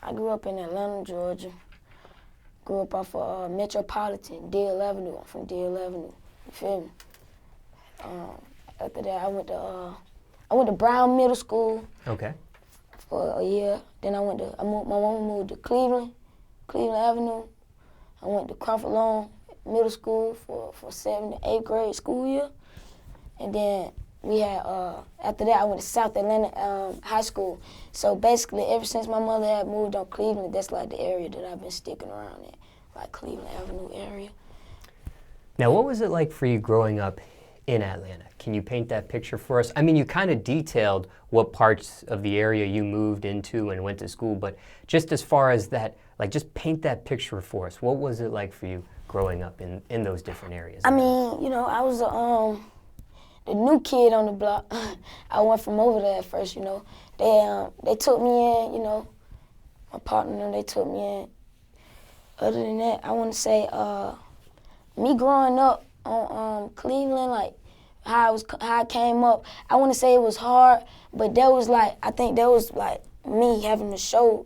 I grew up in Atlanta, Georgia. Grew up off of Metropolitan, Deal Avenue. I'm from Deal Avenue. You feel me? After that, I went to Brown Middle School. Okay. For a year. Then my mom moved to Cleveland Avenue. I went to Crawford Long Middle School for 7th to 8th grade school year. And then we had, after that, I went to South Atlanta High School. So basically, ever since my mother had moved on Cleveland, that's like the area that I've been sticking around in, like Cleveland Avenue area. Now, what was it like for you growing up in Atlanta? Can you paint that picture for us? I mean, you kind of detailed what parts of the area you moved into and went to school, but just as far as that, like, just paint that picture for us. What was it like for you growing up in those different areas? I mean, you know, I was the new kid on the block. I went from over there at first, you know. They took me in, you know. My partner, they took me in. Other than that, I want to say me growing up on Cleveland, like how I came up, I want to say it was hard, but I think that was like me having to show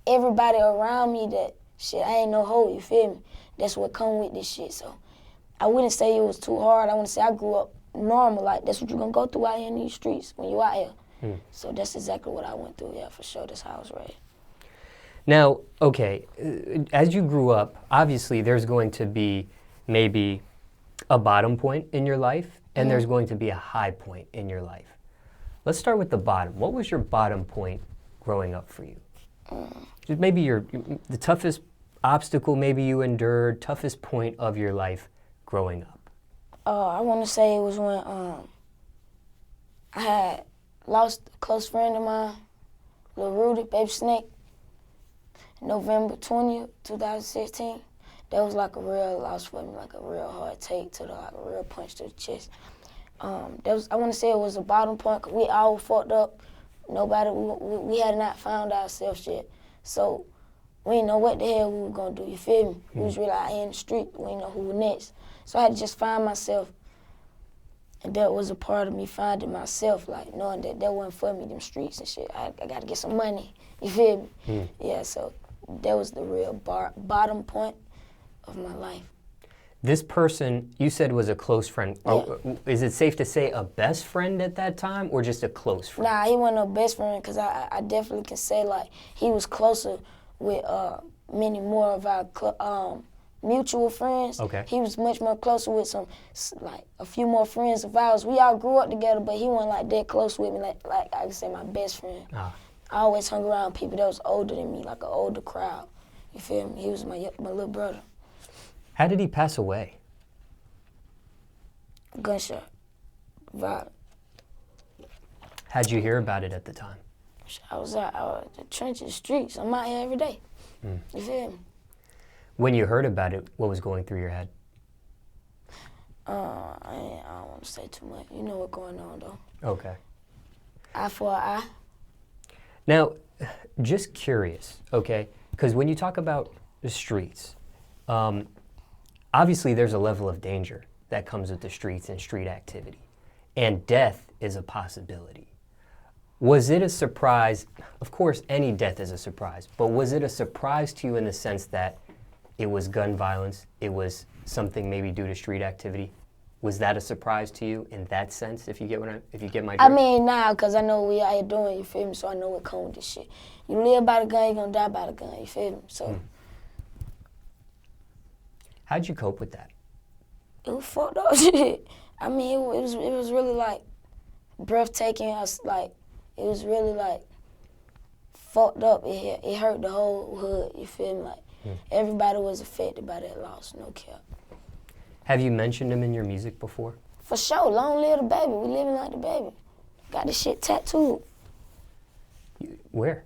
everybody around me that shit, I ain't no hoe, you feel me? That's what come with this shit. So I wouldn't say it was too hard. I want to say I grew up normal, like that's what you're gonna go through out here in these streets when you out here. So that's exactly what I went through, yeah, for sure. That's how I was raised. Now, okay, as you grew up, obviously there's going to be maybe a bottom point in your life, and there's going to be a high point in your life. Let's start with the bottom. What was your bottom point growing up for you? Just maybe the toughest obstacle maybe you endured, toughest point of your life growing up. I want to say it was when I had lost a close friend of mine, Lil Reek, Baby Snake, November 20th, 2016. That was like a real loss for me, like a real hard take to like a real punch to the chest. I want to say it was a bottom point, 'cause we all fucked up. We had not found ourselves yet. So we didn't know what the hell we were gonna do, you feel me? We was really out here in the street, we didn't know who was next. So I had to just find myself. And that was a part of me finding myself, like knowing that wasn't for me, them streets and shit. I gotta get some money, you feel me? Yeah, so that was the real bottom point of my life. This person you said was a close friend. Yeah. Is it safe to say a best friend at that time or just a close friend? Nah, he wasn't no best friend, because I definitely can say like he was closer with many more of our mutual friends. Okay. He was much more closer with like a few more friends of ours. We all grew up together, but he wasn't like that close with me, like I could say my best friend. I always hung around people that was older than me, like an older crowd. You feel me? He was my little brother. How did he pass away? Gunshot. Violent. How'd you hear about it at the time? I was out the trenches, streets. I'm out here every day. You feel me? When you heard about it, what was going through your head? I don't want to say too much. You know what's going on, though. Okay. Eye for an eye. Now, just curious, okay? Because when you talk about the streets, obviously there's a level of danger that comes with the streets and street activity. And death is a possibility. Was it a surprise? Of course, any death is a surprise. But was it a surprise to you in the sense that it was gun violence, it was something maybe due to street activity? Was that a surprise to you in that sense, if you get my drift? I mean, nah, because I know what we out here doing, you feel me? So I know what comes with this shit. You live by the gun, you're going to die by the gun, you feel me? So. How'd you cope with that? It was fucked up shit. I mean, it was really like breathtaking. It was really like fucked up. It hurt the whole hood, you feel me? Like everybody was affected by that loss, no cap. Have you mentioned him in your music before? For sure, long live the baby. We living like the baby. Got this shit tattooed. Where?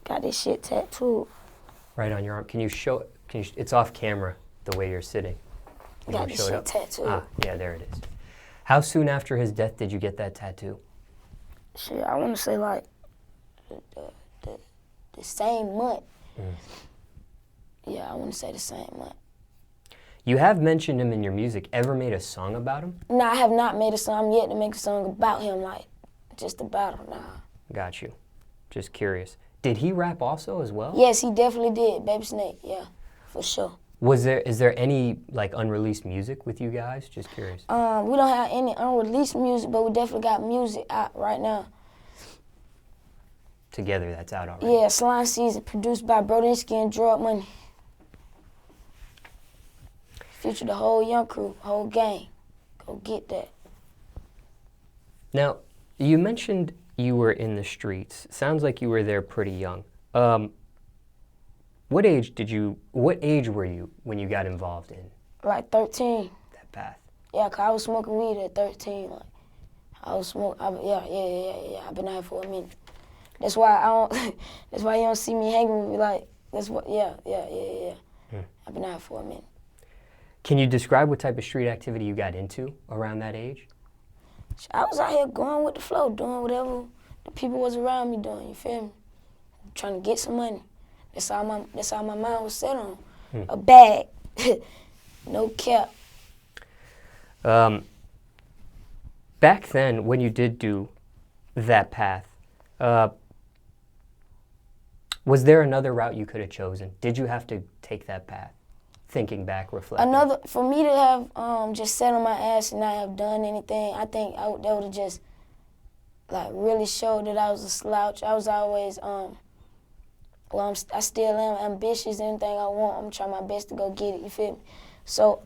Got this shit tattooed. Right on your arm. Can you show? It's off camera the way you're sitting. Got this shit tattooed. Ah, yeah, there it is. How soon after his death did you get that tattoo? Shit, I want to say like the same month. Yeah, I want to say the same month. You have mentioned him in your music. Ever made a song about him? No, I have not made a song yet to make a song about him, like just about him. Nah. Got you. Just curious. Did he rap also as well? Yes, he definitely did. Baby Snake, yeah, for sure. Is there any like unreleased music with you guys? Just curious. We don't have any unreleased music, but we definitely got music out right now. Together, that's out already. Yeah, Slime Season, produced by Brodinski and Drug Money. Featured the whole young crew, whole gang. Go get that. Now, you mentioned you were in the streets. Sounds like you were there pretty young. What age were you when you got involved in Like 13. that path? Yeah, 'cause I was smoking weed at 13. Like, I was smoking. Yeah. I've been out here for a minute. That's why I don't. That's why you don't see me hanging with me. Like, that's what. Yeah. I've been out here for a minute. Can you describe what type of street activity you got into around that age? I was out here going with the flow, doing whatever the people was around me doing. You feel me? Trying to get some money. That's all my mind was set on. A bag, no cap. Back then, when you did do that path, was there another route you could have chosen? Did you have to take that path? Thinking back, reflecting. For me to have just sat on my ass and not have done anything, I think that would have just like really showed that I was a slouch. I was always, I still am ambitious. Anything I want, I'm trying my best to go get it. You feel me? So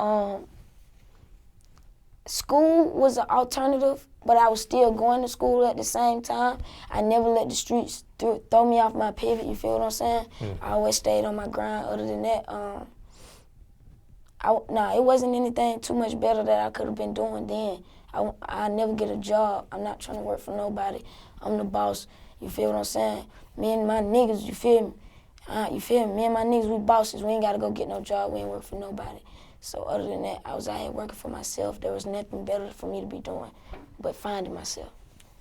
school was an alternative, but I was still going to school at the same time. I never let the streets throw me off my pivot. You feel what I'm saying? I always stayed on my grind. Other than that, it wasn't anything too much better that I could have been doing then. I never get a job. I'm not trying to work for nobody. I'm the boss. You feel what I'm saying? Me and my niggas, you feel me? You feel me? Me and my niggas, we bosses. We ain't got to go get no job. We ain't work for nobody. So other than that, I was out here working for myself. There was nothing better for me to be doing but finding myself.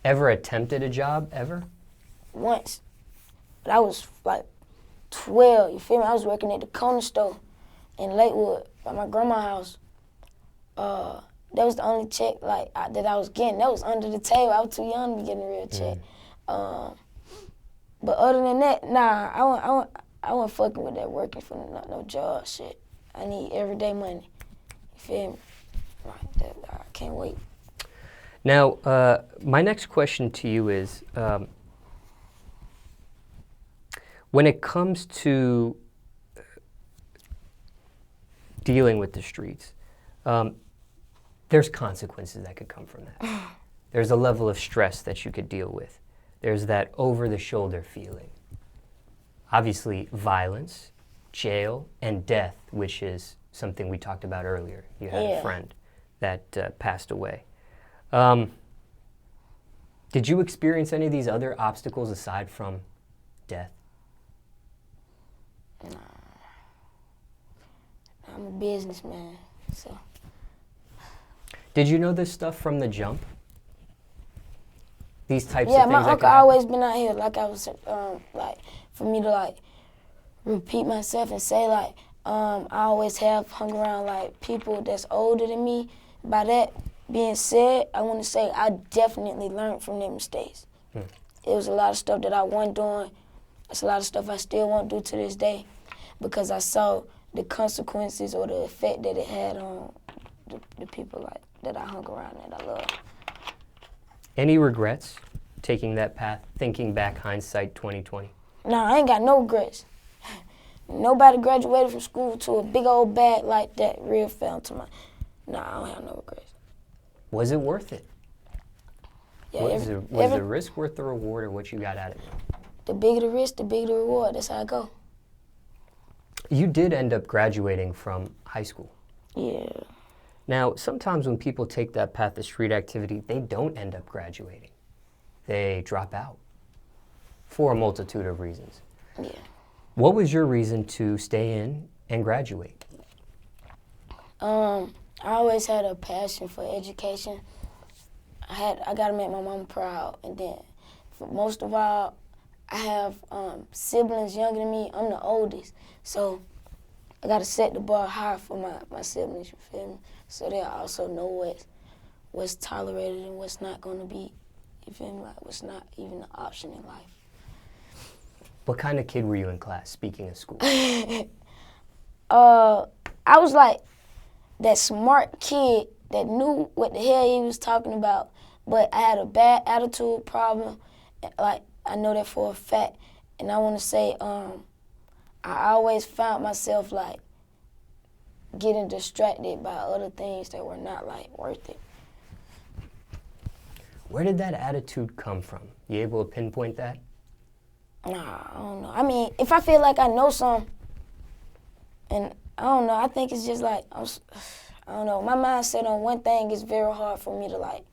Ever attempted a job, ever? Once. But I was like 12, you feel me? I was working at the corner store in Lakewood by my grandma's house. That was the only check that I was getting. That was under the table. I was too young to be getting a real check. But other than that, nah, I wasn't fucking with that working for no job shit. I need everyday money. You feel me? I can't wait. Now, my next question to you is, when it comes to dealing with the streets, there's consequences that could come from that. There's a level of stress that you could deal with. There's that over-the-shoulder feeling. Obviously, violence, jail, and death, which is something we talked about earlier. You had a friend that passed away. Did you experience any of these other obstacles aside from death? Nah. I'm a businessman, so. Did you know this stuff from the jump? These types of things? Yeah, my uncle always been out here. Like I was, for me to repeat myself and say I always have hung around people that's older than me. By that being said, I want to say I definitely learned from their mistakes. It was a lot of stuff that I wasn't doing. It's a lot of stuff I still won't do to this day because I saw the consequences or the effect that it had on the people that I hung around and I love. Any regrets taking that path, thinking back, hindsight 2020? Nah, I ain't got no regrets. Nobody graduated from school to a big old bag like that real fell to my. Nah, I don't have no regrets. Was it worth it? Yeah, was the risk worth the reward or what you got out of it? The bigger the risk, the bigger the reward. That's how I go. You did end up graduating from high school. Yeah. Now, sometimes when people take that path of street activity, they don't end up graduating. They drop out for a multitude of reasons. Yeah. What was your reason to stay in and graduate? I always had a passion for education. I gotta make my mama proud, and then, most of all, I have siblings younger than me. I'm the oldest, so I gotta set the bar high for my siblings. You feel me? So they also know what's tolerated and what's not gonna be. You feel me? What's not even an option in life. What kind of kid were you in class, speaking of school? I was like that smart kid that knew what the hell he was talking about, but I had a bad attitude problem. Like, I know that for a fact. And I want to say, I always found myself, like, getting distracted by other things that were not, like, worth it. Where did that attitude come from? You able to pinpoint that? Nah, I don't know. I mean, if I feel like I know something, and I don't know, I think it's just like, I don't know, my mindset on one thing is very hard for me to, like,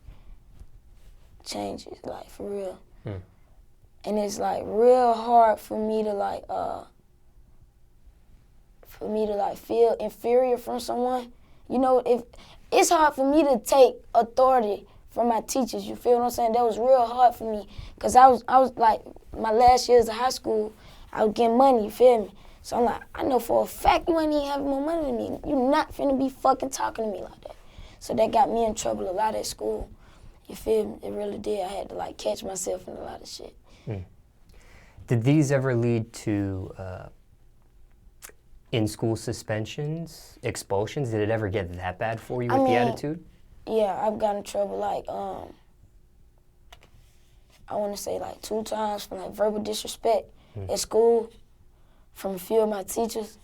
change it, like, for real. And it's, like, real hard for me to, like, feel inferior from someone. You know, if it's hard for me to take authority from my teachers, you feel what I'm saying? That was real hard for me, because I was like, my last years of high school, I was getting money, you feel me? So I'm like, I know for a fact you ain't even having more money than me. You're not finna be fucking talking to me like that. So that got me in trouble a lot at school. You feel me? It really did. I had to, like, catch myself in a lot of shit. Did these ever lead to in-school suspensions, expulsions? Did it ever get that bad for you with the attitude? Yeah, I've gotten in trouble, like, I want to say, like, 2 times for, like, verbal disrespect at school from a few of my teachers.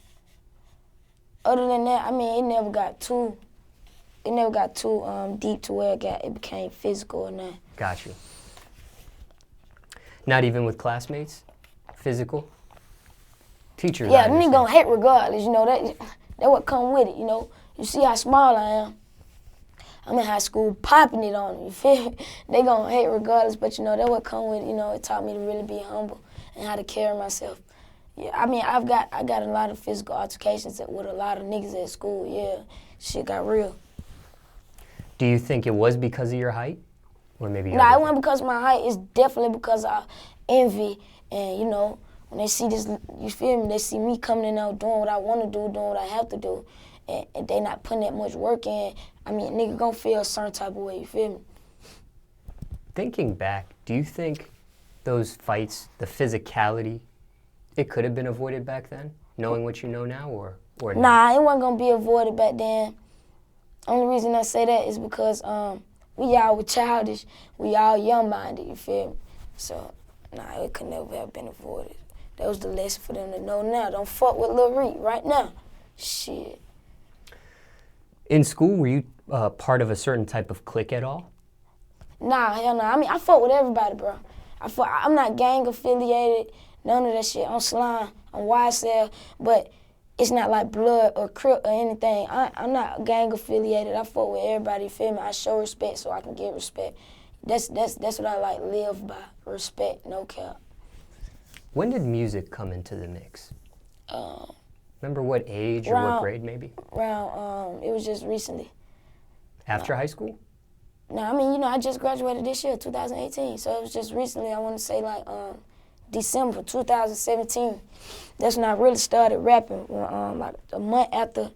Other than that, I mean, it never got too deep to where it became physical or nothing. Got you. Not even with classmates? Physical? Teachers, Yeah, nigga gonna hate regardless, you know, that what come with it, you know. You see how small I am. I'm in high school popping it on them, you feel me? They gonna hate regardless, but you know, that what come with it, you know. It taught me to really be humble and how to carry myself. Yeah, I mean, I got a lot of physical altercations with a lot of niggas at school, yeah. Shit got real. Do you think it was because of your height? Or maybe Nah, it wasn't because of my height. It's definitely because of envy. And, you know, when they see this, you feel me, they see me coming in there doing what I want to do, doing what I have to do, and they not putting that much work in. I mean, nigga gonna feel a certain type of way, you feel me? Thinking back, do you think those fights, the physicality, it could have been avoided back then, knowing what you know now, or not? Nah, it wasn't gonna be avoided back then. Only reason I say that is because we all were childish, we all young-minded, you feel me? So, nah, it could never have been avoided. That was the lesson for them to know now. Don't fuck with Lil Reek right now. Shit. In school, were you part of a certain type of clique at all? Nah, hell no. I mean, I fuck with everybody, bro. I'm not gang affiliated, none of that shit. I'm slime, I'm YSL, but it's not like blood or crip or anything. I'm not gang affiliated. I fuck with everybody, you feel me? I show respect so I can get respect. That's what I like live by, respect, no cap. When did music come into the mix? Remember what age or what grade maybe? Around, it was just recently. After high school? No, I mean, you know, I just graduated this year, 2018. So it was just recently, I want to say like December 2017. That's when I really started rapping. Like a month after,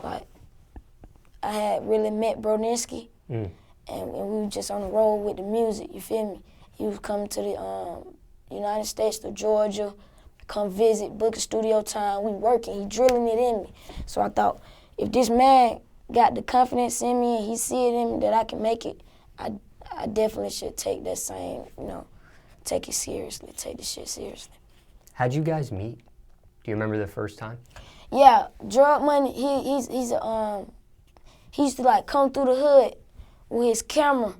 like, I had really met Brodinsky. And we were just on the road with the music, you feel me? He was coming to the United States, to Georgia, come visit, book a studio time. We working, he drilling it in me. So I thought, if this man got the confidence in me and he see it in me that I can make it, I definitely should take that same, you know, take it seriously, take the shit seriously. How'd you guys meet? Do you remember the first time? Yeah, Drug Money, he used to like come through the hood with his camera.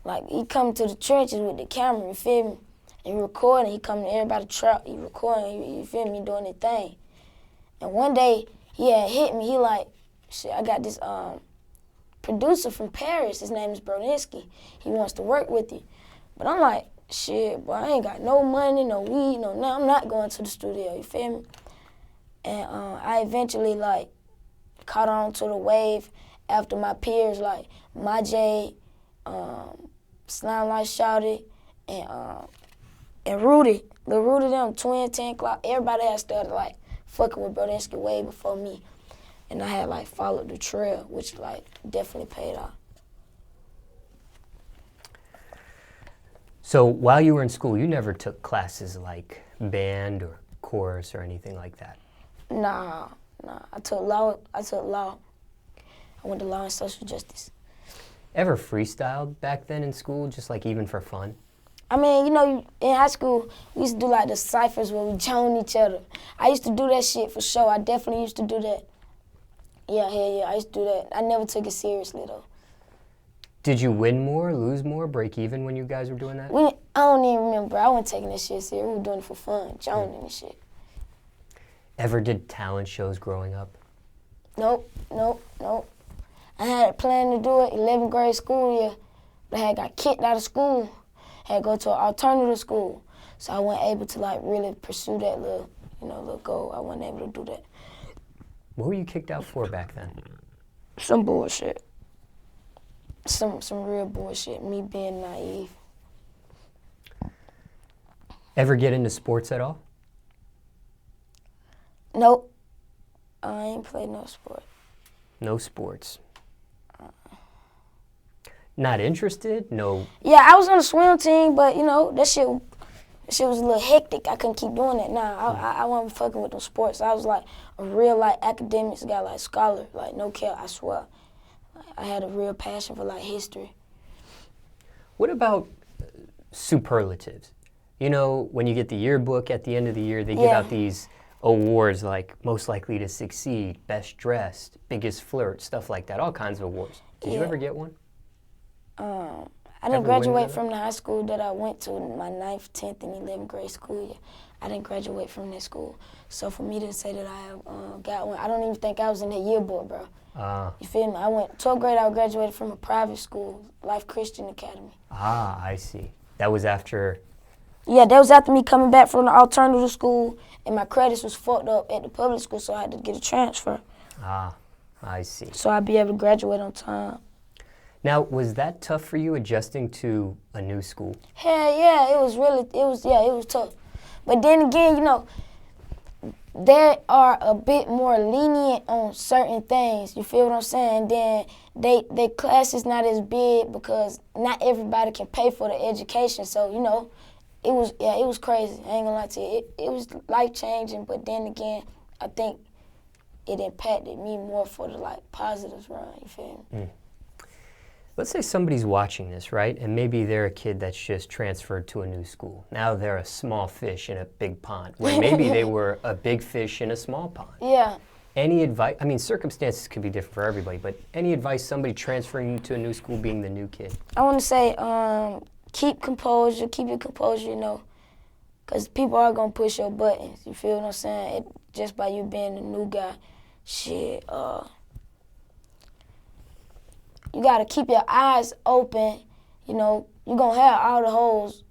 Like, he come to the trenches with the camera, you feel me? And he recording, he come to everybody trap, he recording, you feel me, doing his thing. And one day, he had hit me, he like, shit, I got this producer from Paris, his name is Brodinsky. He wants to work with you. But I'm like, shit, boy, I ain't got no money, no weed, no nothing. I'm not going to the studio, you feel me? And I eventually, like, caught on to the wave after my peers, like, my J, Slime Like Shouty, and Rudy. The Rudy, them, Twin, 10 O'Clock, everybody had started, like, fucking with Brodinsky way before me. And I had, like, followed the trail, which, like, definitely paid off. So while you were in school, you never took classes like band or chorus or anything like that? Nah. I took law. I went to law and social justice. Ever freestyled back then in school, just like even for fun? I mean, you know, in high school, we used to do like the ciphers where we join each other. I used to do that shit for sure. I definitely used to do that. Yeah, I used to do that. I never took it seriously though. Did you win more, lose more, break even when you guys were doing that? I don't even remember. I wasn't taking that shit serious. We were doing it for fun, joining and shit. Ever did talent shows growing up? Nope. I had a plan to do it 11th grade school year, but I had got kicked out of school. Had to go to an alternative school. So I wasn't able to like really pursue that little goal. I wasn't able to do that. What were you kicked out for back then? Some bullshit. Some real bullshit, me being naive. Ever get into sports at all? Nope. I ain't played no sport. No sports. Not interested? No. Yeah, I was on the swim team, but you know, that shit was a little hectic. I couldn't keep doing that. Nah, I wasn't fucking with those sports. I was like a real like academics guy, like scholar, like no care, I swear. I had a real passion for like history. What about superlatives? You know, when you get the yearbook at the end of the year, they give out these awards like most likely to succeed, best dressed, biggest flirt, stuff like that, all kinds of awards. Did you ever get one? I didn't graduate from the high school that I went to in my 9th, 10th, and 11th grade school year. I didn't graduate from that school. So for me to say that I have got one, I don't even think I was in that yearbook, bro. You feel me? I went 12th grade, I graduated from a private school, Life Christian Academy. I see. That was after... Yeah, that was after me coming back from the alternative school, and my credits was fucked up at the public school, so I had to get a transfer. I see. So I'd be able to graduate on time. Now, was that tough for you adjusting to a new school? Hell yeah, it was tough. But then again, you know, they are a bit more lenient on certain things. You feel what I'm saying? Then they class is not as big because not everybody can pay for the education. So, you know, it was crazy. I ain't gonna lie to you. It was life-changing, but then again, I think it impacted me more for the like positives, right? You feel me? Let's say somebody's watching this, right? And maybe they're a kid that's just transferred to a new school. Now they're a small fish in a big pond, where maybe they were a big fish in a small pond. Yeah. Any advice? I mean, circumstances could be different for everybody, but any advice somebody transferring to a new school being the new kid? I want to say keep your composure, you know, because people are going to push your buttons. You feel what I'm saying? Just by you being the new guy, shit, you got to keep your eyes open. You know, you're going to have all the holes.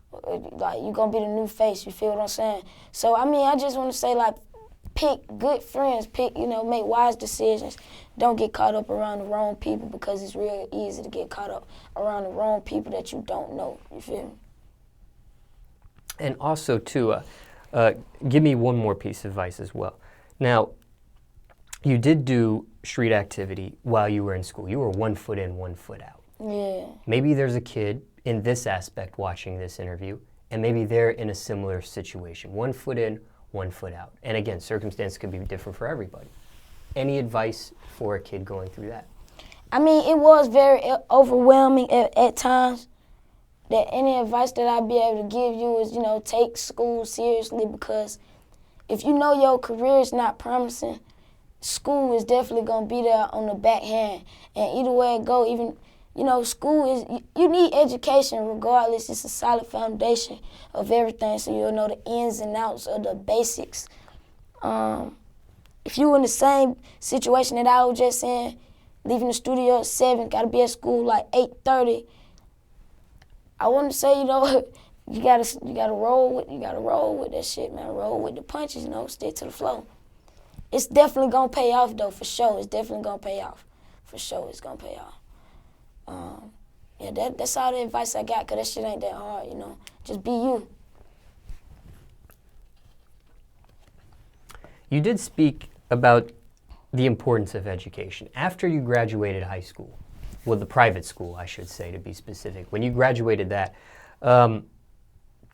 Like, you're going to be the new face. You feel what I'm saying? So, I mean, I just want to say, like, pick good friends. Make wise decisions. Don't get caught up around the wrong people because it's real easy to get caught up around the wrong people that you don't know. You feel me? And also, too, give me one more piece of advice as well. Now, you did do street activity while you were in school. You were 1 foot in, 1 foot out. Yeah. Maybe there's a kid in this aspect watching this interview, and maybe they're in a similar situation. 1 foot in, 1 foot out. And again, circumstances could be different for everybody. Any advice for a kid going through that? I mean, it was very overwhelming at times. That any advice that I'd be able to give you is, you know, take school seriously, because if you know your career is not promising, school is definitely going to be there on the backhand. And either way it go, even, you know, school is, you need education regardless. It's a solid foundation of everything, so you'll know the ins and outs of the basics. If you in the same situation that I was just in, leaving the studio at 7, got to be at school like 8:30, I want to say, you know, you gotta roll with that shit, man. Roll with the punches, you know, stick to the flow. It's definitely gonna pay off though, for sure. It's definitely gonna pay off. For sure, it's gonna pay off. That's all the advice I got, 'cause that shit ain't that hard, you know. Just be you. You did speak about the importance of education. After you graduated high school, well, the private school, I should say, to be specific, when you graduated that,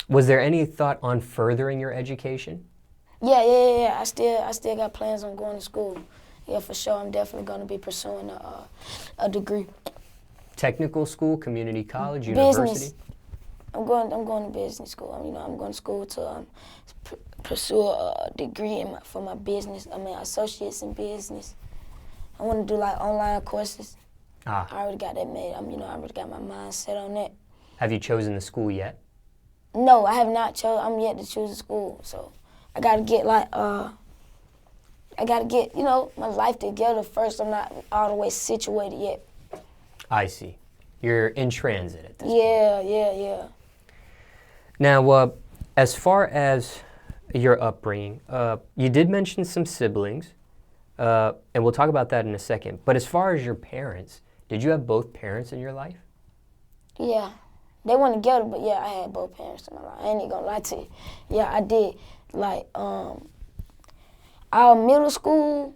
Was there any thought on furthering your education? Yeah. I still got plans on going to school. Yeah, for sure. I'm definitely going to be pursuing a degree. Technical school, community college, university? Business. I'm going to business school. I'm going to school to pursue a degree for my business. Associates in business. I want to do like online courses. I already got that made. I already got my mind set on that. Have you chosen the school yet? No, I have not chosen. I'm yet to choose a school. So I got to get my life together first. I'm not all the way situated yet. I see. You're in transit at this point. Yeah. Now, as far as your upbringing, you did mention some siblings, and we'll talk about that in a second. But as far as your parents, did you have both parents in your life? Yeah. They weren't together, but yeah, I had both parents in my life. I ain't even gonna lie to you. Yeah, I did. Like, our middle school,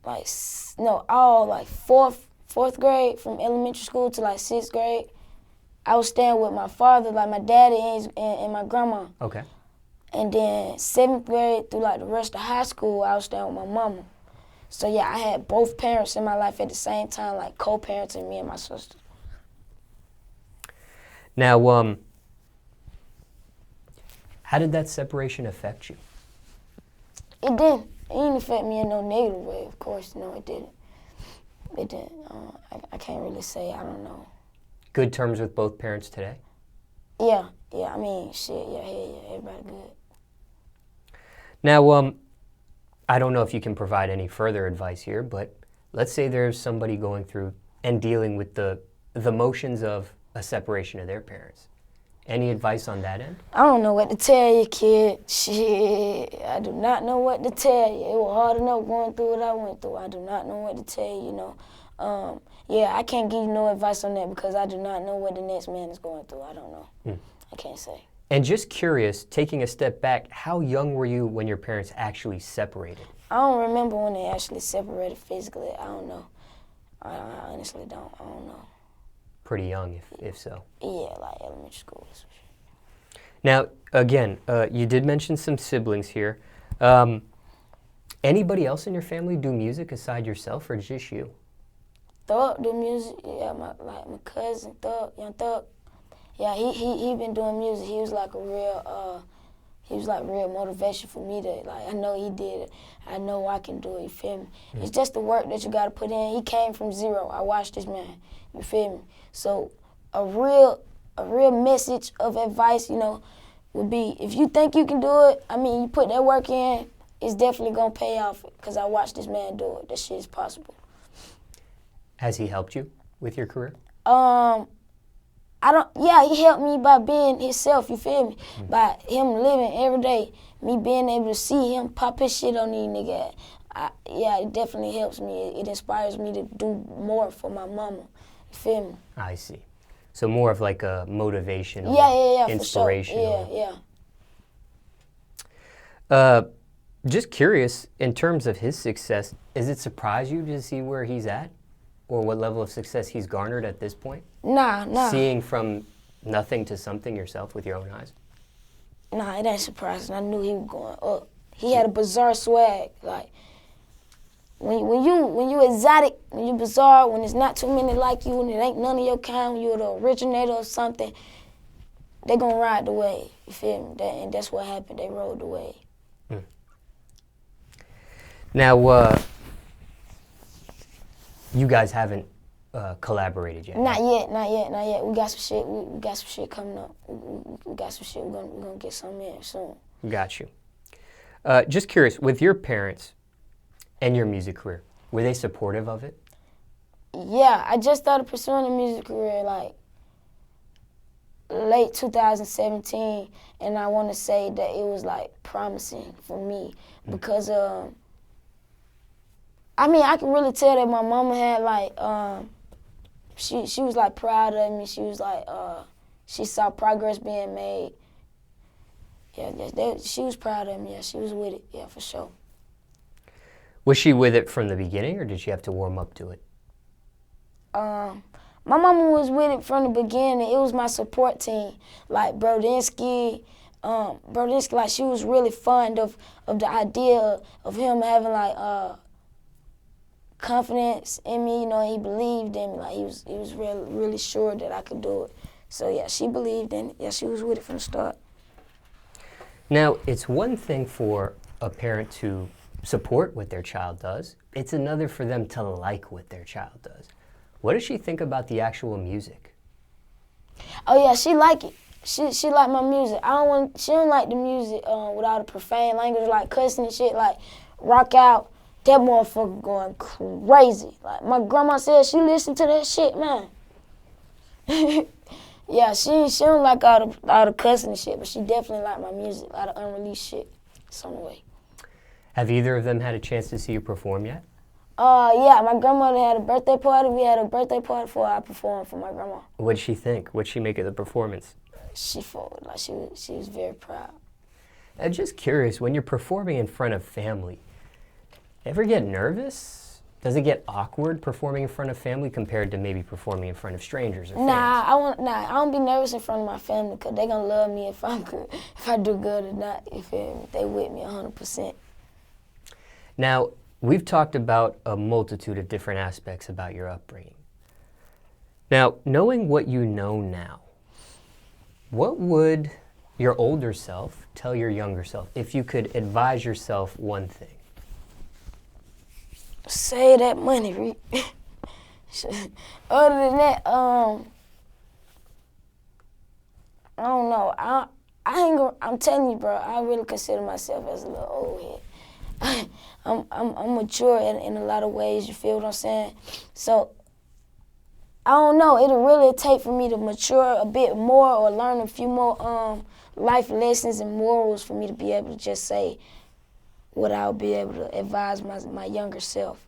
all like fourth grade, from elementary school to like 6th grade, I was staying with my father, like my daddy and my grandma. Okay. And then 7th grade through like the rest of high school, I was staying with my mama. So yeah, I had both parents in my life at the same time, like co-parenting me and my sister. Now, how did that separation affect you? It didn't. It didn't affect me in no negative way, of course. No, it didn't. It didn't. I can't really say. I don't know. Good terms with both parents today? Yeah. I mean, shit. Yeah. Everybody good. Now, I don't know if you can provide any further advice here, but let's say there's somebody going through and dealing with the motions of a separation of their parents. Any advice on that end? I don't know what to tell you, kid. Shit, I do not know what to tell you. It was hard enough going through what I went through. I do not know what to tell you, Yeah, I can't give you no advice on that because I do not know what the next man is going through. I don't know. I can't say. And just curious, taking a step back, how young were you when your parents actually separated? I don't remember when they actually separated physically. I don't know. I honestly don't. I don't know. Pretty young, if so. Yeah, like elementary school. Now, again, you did mention some siblings here. Anybody else in your family do music aside yourself, or just you? Thug do music. Yeah, my cousin Thug, young Thug. Yeah, he been doing music. He was like real motivation for me to, like, I know he did it. I know I can do it, you feel me? It's just the work that you gotta put in. He came from zero. I watched this man, you feel me? So a real message of advice, would be, if you think you can do it, you put that work in, it's definitely gonna pay off because I watched this man do it. That shit is possible. Has he helped you with your career? He helped me by being himself, you feel me? By him living every day, me being able to see him pop his shit on these niggas. It definitely helps me. It inspires me to do more for my mama, you feel me? I see. So more of like a motivational, inspirational. For sure. Yeah. Just curious, in terms of his success, does it surprise you to see where he's at? Or what level of success he's garnered at this point? Nah. Seeing from nothing to something yourself with your own eyes? Nah, it ain't surprising. I knew he was going up. He had a bizarre swag. Like, when you exotic, when you bizarre, when there's not too many like you, and it ain't none of your kind, when you're the originator of something, they gonna ride the wave. You feel me? And that's what happened. They rode the wave. Now, you guys haven't collaborated yet? Not yet. We got some shit. We got some shit coming up. We got some shit. We're gonna get something in soon. Got you. Just curious, with your parents and your music career, were they supportive of it? Yeah, I just started pursuing a music career like late 2017, and I want to say that it was like promising for me because I can really tell that my mama had like she was like proud of me. She was like she saw progress being made. Yeah, she was proud of me. Yeah, she was with it. Yeah, for sure. Was she with it from the beginning, or did she have to warm up to it? My mama was with it from the beginning. It was my support team. Like Brodinsky, like she was really fond of the idea of him having like confidence in me. You know, he believed in me. Like he was really sure that I could do it. So yeah, she believed in it. Yeah, she was with it from the start. Now, it's one thing for a parent to support what their child does. It's another for them to like what their child does. What does she think about the actual music? Oh yeah, she like it. She like my music. She don't like the music without a profane language, like cussing and shit, like rock out. That motherfucker going crazy. Like my grandma said, she listened to that shit, man. Yeah, she don't like all the cussing and shit, but she definitely like my music, a lot of unreleased shit. It's on the way. Have either of them had a chance to see you perform yet? Yeah, my grandmother had a birthday party. We had a birthday party before I performed for my grandma. What'd she think? What'd she make of the performance? She forward, like she was very proud. I'm just curious, when you're performing in front of family, ever get nervous? Does it get awkward performing in front of family compared to maybe performing in front of strangers or fans? I don't be nervous in front of my family because they gonna love me if I do good or not, if they with me 100%. Now, we've talked about a multitude of different aspects about your upbringing. Now, knowing what you know now, what would your older self tell your younger self if you could advise yourself one thing? Save that money, Reek. Other than that, I don't know. I'm telling you, bro, I really consider myself as a little old head. I'm mature in a lot of ways, you feel what I'm saying? So, I don't know, it'll really take for me to mature a bit more or learn a few more life lessons and morals for me to be able to just say what I'll be able to advise my younger self.